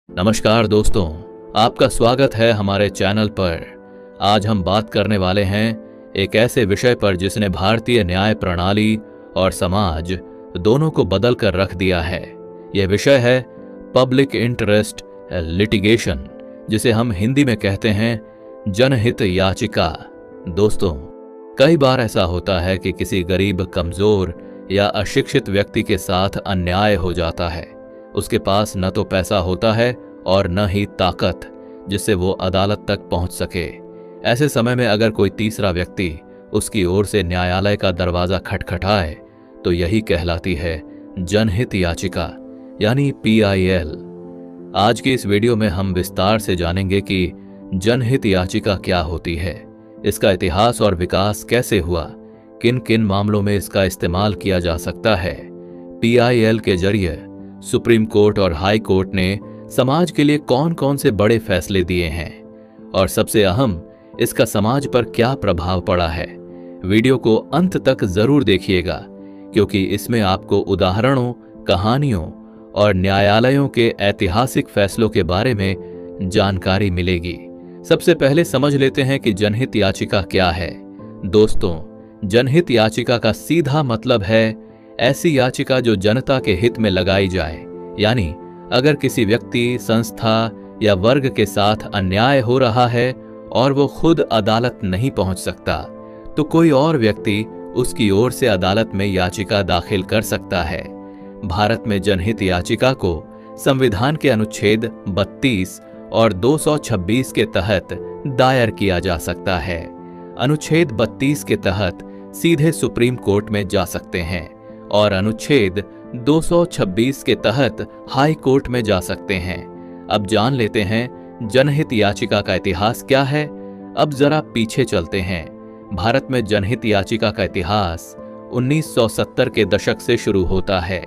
नमस्कार दोस्तों, आपका स्वागत है हमारे चैनल पर। आज हम बात करने वाले हैं एक ऐसे विषय पर जिसने भारतीय न्याय प्रणाली और समाज दोनों को बदल कर रख दिया है। यह विषय है पब्लिक इंटरेस्ट लिटिगेशन, जिसे हम हिंदी में कहते हैं जनहित याचिका। दोस्तों, कई बार ऐसा होता है कि किसी गरीब, कमजोर या अशिक्षित व्यक्ति के साथ अन्याय हो जाता है। उसके पास न तो पैसा होता है और न ही ताकत जिससे वो अदालत तक पहुंच सके। ऐसे समय में अगर कोई तीसरा व्यक्ति उसकी ओर से न्यायालय का दरवाजा खटखटाए तो यही कहलाती है जनहित याचिका, यानी PIL। आज की इस वीडियो में हम विस्तार से जानेंगे कि जनहित याचिका क्या होती है, इसका इतिहास और विकास कैसे हुआ, किन किन मामलों में इसका इस्तेमाल किया जा सकता है। PIL के जरिए सुप्रीम कोर्ट और हाई कोर्ट ने समाज के लिए कौन कौन से बड़े फैसले दिए हैं और सबसे अहम, इसका समाज पर क्या प्रभाव पड़ा है। वीडियो को अंत तक जरूर देखिएगा, क्योंकि इसमें आपको उदाहरणों, कहानियों और न्यायालयों के ऐतिहासिक फैसलों के बारे में जानकारी मिलेगी। सबसे पहले समझ लेते हैं कि जनहित याचिका क्या है। दोस्तों, जनहित याचिका का सीधा मतलब है ऐसी याचिका जो जनता के हित में लगाई जाए, यानी अगर किसी व्यक्ति, संस्था या वर्ग के साथ अन्याय हो रहा है और वो खुद अदालत नहीं पहुंच सकता, तो कोई और व्यक्ति उसकी ओर से अदालत में याचिका दाखिल कर सकता है। भारत में जनहित याचिका को संविधान के अनुच्छेद 32 और 226 के तहत दायर किया जा सकता है। अनुच्छेद 32 के तहत सीधे सुप्रीम कोर्ट में जा सकते हैं और अनुच्छेद 226 के तहत हाई कोर्ट में जा सकते हैं। अब जान लेते हैं जनहित याचिका का इतिहास क्या है। अब जरा पीछे चलते हैं। भारत में जनहित याचिका का इतिहास 1970 के दशक से शुरू होता है।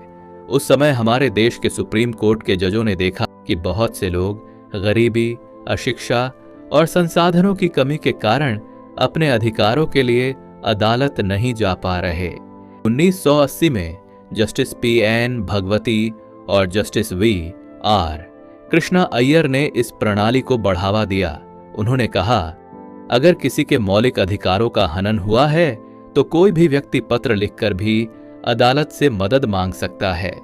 उस समय हमारे देश के सुप्रीम कोर्ट के जजों ने देखा कि बहुत से लोग गरीबी, अशिक्षा और संसाधनों की कमी के कारण अपने अधिकारों के लिए अदालत नहीं जा पा रहे। 1980 में जस्टिस PN भगवती और जस्टिस VR कृष्णा अय्यर ने इस प्रणाली को बढ़ावा दिया। उन्होंने कहा, अगर किसी के मौलिक अधिकारों का हनन हुआ है तो कोई भी व्यक्ति पत्र लिखकर भी अदालत से मदद मांग सकता है।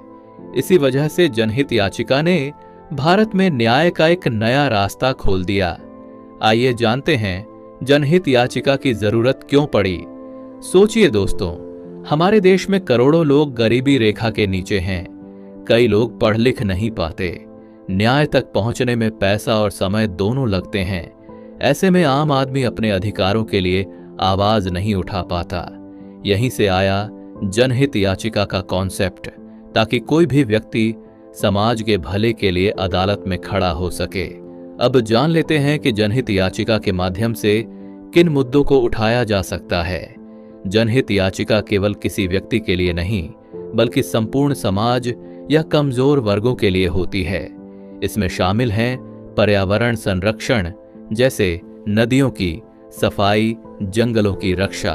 इसी वजह से जनहित याचिका ने भारत में न्याय का एक नया रास्ता खोल दिया। आइए जानते हैं जनहित याचिका की जरूरत क्यों पड़ी। सोचिए दोस्तों, हमारे देश में करोड़ों लोग गरीबी रेखा के नीचे हैं। कई लोग पढ़ लिख नहीं पाते। न्याय तक पहुंचने में पैसा और समय दोनों लगते हैं। ऐसे में आम आदमी अपने अधिकारों के लिए आवाज नहीं उठा पाता। यहीं से आया जनहित याचिका का कॉन्सेप्ट, ताकि कोई भी व्यक्ति समाज के भले के लिए अदालत में खड़ा हो सके। अब जान लेते हैं कि जनहित याचिका के माध्यम से किन मुद्दों को उठाया जा सकता है। जनहित याचिका केवल किसी व्यक्ति के लिए नहीं, बल्कि संपूर्ण समाज या कमजोर वर्गों के लिए होती है। इसमें शामिल हैं पर्यावरण संरक्षण, जैसे नदियों की सफाई, जंगलों की रक्षा,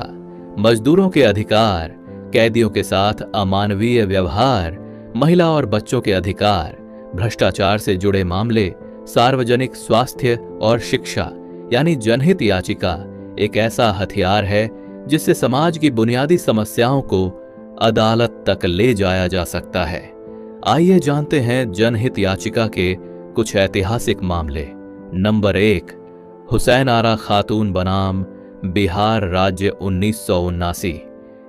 मजदूरों के अधिकार, कैदियों के साथ अमानवीय व्यवहार, महिला और बच्चों के अधिकार, भ्रष्टाचार से जुड़े मामले, सार्वजनिक स्वास्थ्य और शिक्षा। यानी जनहित याचिका एक ऐसा हथियार है जिससे समाज की बुनियादी समस्याओं को अदालत तक ले जाया जा सकता है। आइए जानते हैं जनहित याचिका के कुछ ऐतिहासिक मामले। नंबर 1, हुसैन आरा खातून बनाम बिहार राज्य 1979।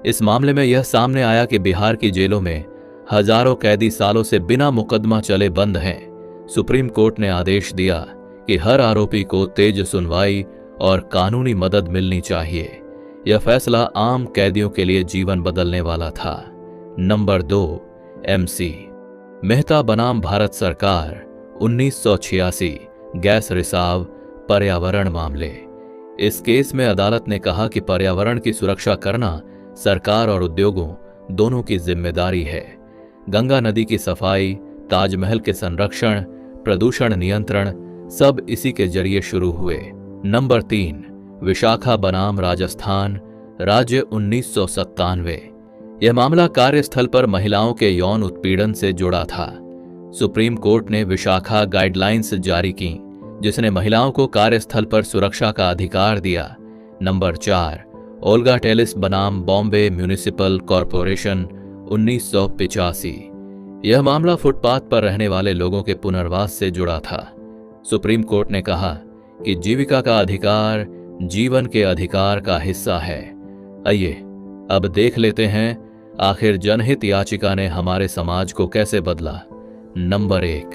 इस मामले में यह सामने आया कि बिहार की जेलों में हजारों कैदी सालों से बिना मुकदमा चले बंद हैं। सुप्रीम कोर्ट ने आदेश दिया कि हर आरोपी को तेज सुनवाई और कानूनी मदद मिलनी चाहिए। यह फैसला आम कैदियों के लिए जीवन बदलने वाला था। नंबर 2, MC मेहता बनाम भारत सरकार 1986 गैस रिसाव पर्यावरण मामले। इस केस में अदालत ने कहा कि पर्यावरण की सुरक्षा करना सरकार और उद्योगों दोनों की जिम्मेदारी है। गंगा नदी की सफाई, ताजमहल के संरक्षण, प्रदूषण नियंत्रण, सब इसी के जरिए शुरू हुए। नंबर 3, विशाखा बनाम राजस्थान राज्य 1997। यह मामला कार्यस्थल पर महिलाओं के यौन उत्पीड़न से जुड़ा था। सुप्रीम कोर्ट ने विशाखा गाइडलाइंस जारी की, जिसने महिलाओं को कार्यस्थल पर सुरक्षा का अधिकार दिया। नंबर 4, ओल्गा टेलिस बनाम बॉम्बे म्यूनिसिपल कॉरपोरेशन 1985। यह मामला फुटपाथ पर रहने वाले लोगों के पुनर्वास से जुड़ा था। सुप्रीम कोर्ट ने कहा कि जीविका का अधिकार जीवन के अधिकार का हिस्सा है। आइए अब देख लेते हैं आखिर जनहित याचिका ने हमारे समाज को कैसे बदला। नंबर 1,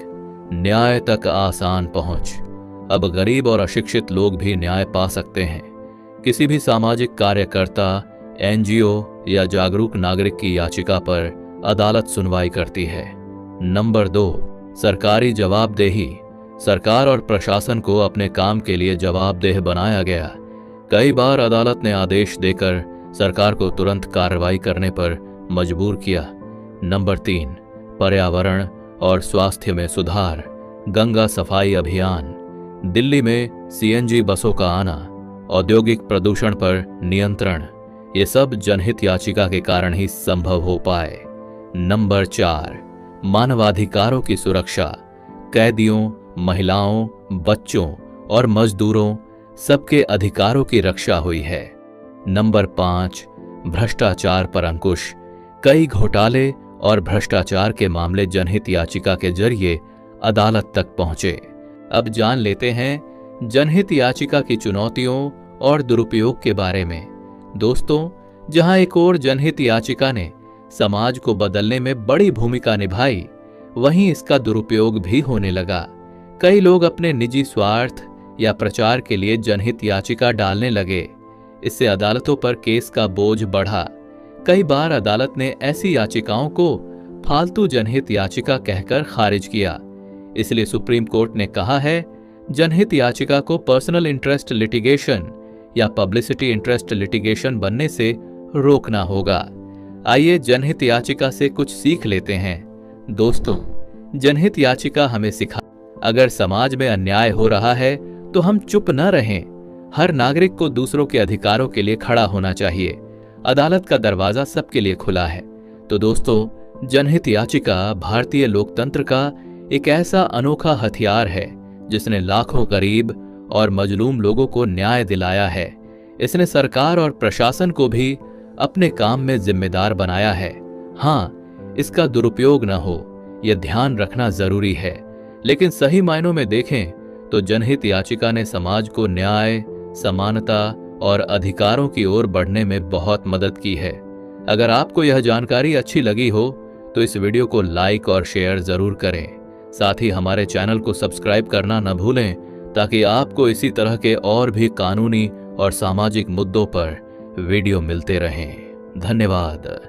न्याय तक आसान पहुंच। अब गरीब और अशिक्षित लोग भी न्याय पा सकते हैं। किसी भी सामाजिक कार्यकर्ता, एनजीओ या जागरूक नागरिक की याचिका पर अदालत सुनवाई करती है। नंबर 2, सरकारी जवाबदेही। सरकार और प्रशासन को अपने काम के लिए जवाबदेह बनाया गया। कई बार अदालत ने आदेश देकर सरकार को तुरंत कार्रवाई करने पर मजबूर किया। नंबर 3, पर्यावरण और स्वास्थ्य में सुधार। गंगा सफाई अभियान, दिल्ली में सीएनजी बसों का आना, औद्योगिक प्रदूषण पर नियंत्रण, ये सब जनहित याचिका के कारण ही संभव हो पाए। नंबर 4, मानवाधिकारों की सुरक्षा। कैदियों, महिलाओं, बच्चों और मजदूरों सबके अधिकारों की रक्षा हुई है। नंबर 5, भ्रष्टाचार पर अंकुश। कई घोटाले और भ्रष्टाचार के मामले जनहित याचिका के जरिए अदालत तक पहुंचे। अब जान लेते हैं जनहित याचिका की चुनौतियों और दुरुपयोग के बारे में। दोस्तों, जहां एक और जनहित याचिका ने समाज को बदलने में बड़ी भूमिका निभाई, वहीं इसका दुरुपयोग भी होने लगा। कई लोग अपने निजी स्वार्थ या प्रचार के लिए जनहित याचिका डालने लगे। इससे अदालतों पर केस का बोझ बढ़ा। कई बार अदालत ने ऐसी याचिकाओं को फालतू जनहित याचिका कहकर खारिज किया। इसलिए सुप्रीम कोर्ट ने कहा है, जनहित याचिका को पर्सनल इंटरेस्ट लिटिगेशन या पब्लिसिटी इंटरेस्ट लिटिगेशन बनने से रोकना होगा। आइए जनहित याचिका से कुछ सीख लेते हैं। दोस्तों, जनहित याचिका हमें सिखा, अगर समाज में अन्याय हो रहा है तो हम चुप न रहें। हर नागरिक को दूसरों के अधिकारों के लिए खड़ा होना चाहिए। अदालत का दरवाजा सबके लिए खुला है। तो दोस्तों, जनहित याचिका भारतीय लोकतंत्र का एक ऐसा अनोखा हथियार है जिसने लाखों गरीब और मजलूम लोगों को न्याय दिलाया है। इसने सरकार और प्रशासन को भी अपने काम में जिम्मेदार बनाया है। हाँ, इसका दुरुपयोग न हो, यह ध्यान रखना जरूरी है। लेकिन सही मायनों में देखें तो जनहित याचिका ने समाज को न्याय, समानता और अधिकारों की ओर बढ़ने में बहुत मदद की है। अगर आपको यह जानकारी अच्छी लगी हो तो इस वीडियो को लाइक और शेयर जरूर करें। साथ ही हमारे चैनल को सब्सक्राइब करना न भूलें, ताकि आपको इसी तरह के और भी कानूनी और सामाजिक मुद्दों पर वीडियो मिलते रहें। धन्यवाद।